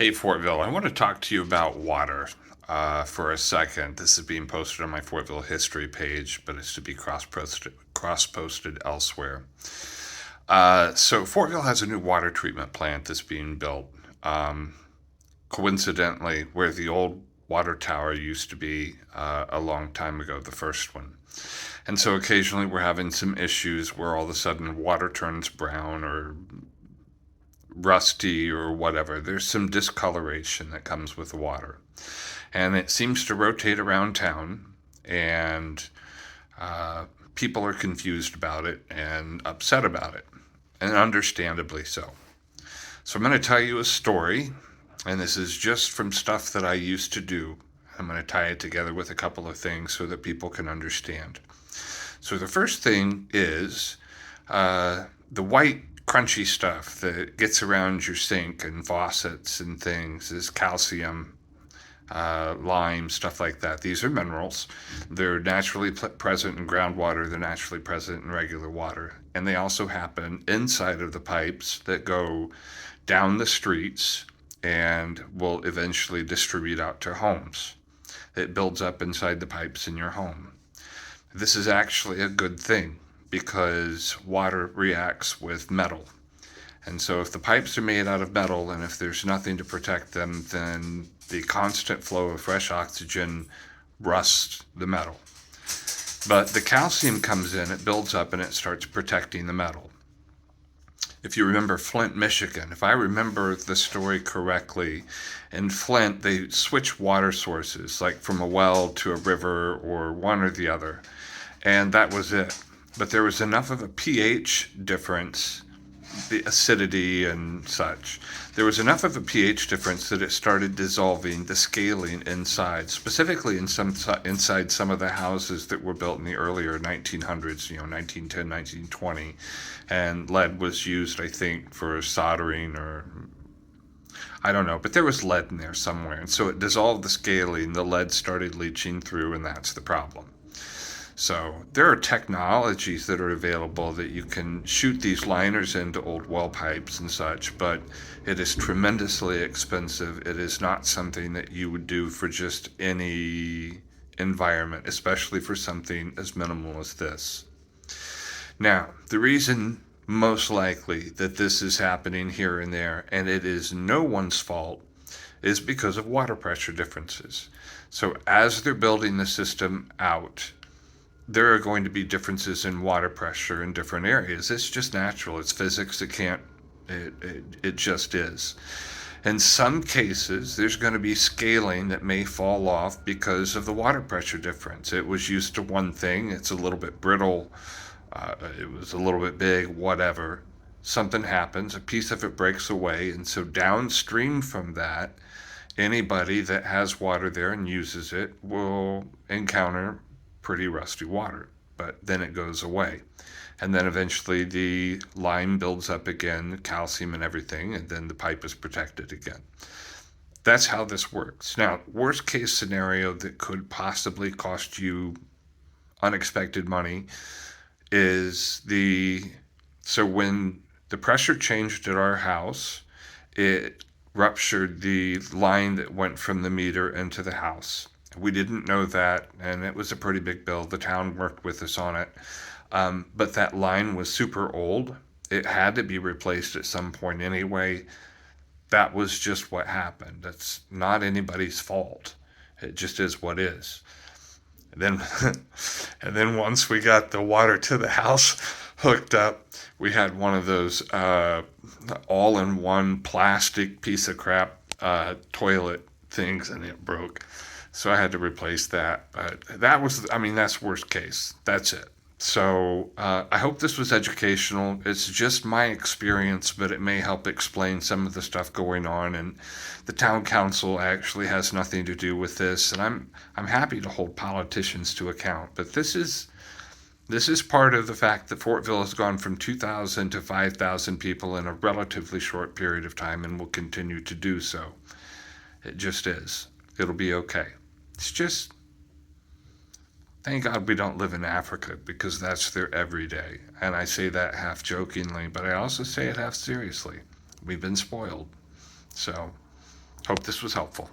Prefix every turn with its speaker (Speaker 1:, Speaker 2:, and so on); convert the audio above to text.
Speaker 1: Hey, Fortville, I want to talk to you about water for a second. This is being posted on my Fortville history page, but it's to be cross-posted elsewhere. So Fortville has a new water treatment plant that's being built. Um, Coincidentally, where the old water tower used to be a long time ago, the first one. And so occasionally we're having some issues where all of a sudden water turns brown or rusty or whatever. There's some discoloration that comes with the water. And it seems to rotate around town, and uh, people are confused about it and upset about it, and understandably so. So I'm going to tell you a story, and this is just from stuff that I used to do. I'm going to tie it together with a couple of things so that people can understand. So the first thing is the white crunchy stuff that gets around your sink and faucets and things is calcium, lime, stuff like that. These are minerals. They're naturally present in groundwater. They're naturally present in regular water. And they also happen inside of the pipes that go down the streets and will eventually distribute out to homes. It builds up inside the pipes in your home. This is actually a good thing because water reacts with metal. And so if the pipes are made out of metal and if there's nothing to protect them, then the constant flow of fresh oxygen rusts the metal. But the calcium comes in, it builds up, and it starts protecting the metal. If you remember Flint, Michigan, if I remember the story correctly, in Flint, they switched water sources, like from a well to a river or one or the other. And that was it. But there was enough of a pH difference, the acidity and such. There was enough of a pH difference that it started dissolving the scaling inside, specifically inside some of the houses that were built in the earlier 1900s, 1910, 1920. And lead was used, I think, for soldering or I don't know, but there was lead in there somewhere. And so it dissolved the scaling, the lead started leaching through, and that's the problem. So there are technologies that are available that you can shoot these liners into old well pipes and such, but it is tremendously expensive. It is not something that you would do for just any environment, especially for something as minimal as this. Now, the reason most likely that this is happening here and there, and it is no one's fault, is because of water pressure differences. So as they're building the system out, there are going to be differences in water pressure in different areas. It's just natural. It's physics. It just is. In some cases, there's going to be scaling that may fall off because of the water pressure difference. It was used to one thing. It's a little bit brittle. It was a little bit big, whatever. Something happens. A piece of it breaks away. And so downstream from that, anybody that has water there and uses it will encounter pretty rusty water, but then it goes away. And then eventually the lime builds up again, calcium and everything, and then the pipe is protected again. That's how this works. Now, worst case scenario that could possibly cost you unexpected money is so when the pressure changed at our house, it ruptured the line that went from the meter into the house. We didn't know that, and it was a pretty big bill. The town worked with us on it. But that line was super old. It had to be replaced at some point anyway. That was just what happened. That's not anybody's fault. It just is what is. And then, and then once we got the water to the house hooked up, we had one of those all-in-one plastic piece of crap toilet things, and it broke. So I had to replace that. But that's worst case. That's it. So I hope this was educational. It's just my experience, but it may help explain some of the stuff going on. And the town council actually has nothing to do with this. And I'm happy to hold politicians to account. But this is part of the fact that Fortville has gone from 2,000 to 5,000 people in a relatively short period of time and will continue to do so. It just is. It'll be okay. It's just, thank God we don't live in Africa because that's their everyday. And I say that half jokingly, but I also say it half seriously. We've been spoiled. So Hope this was helpful.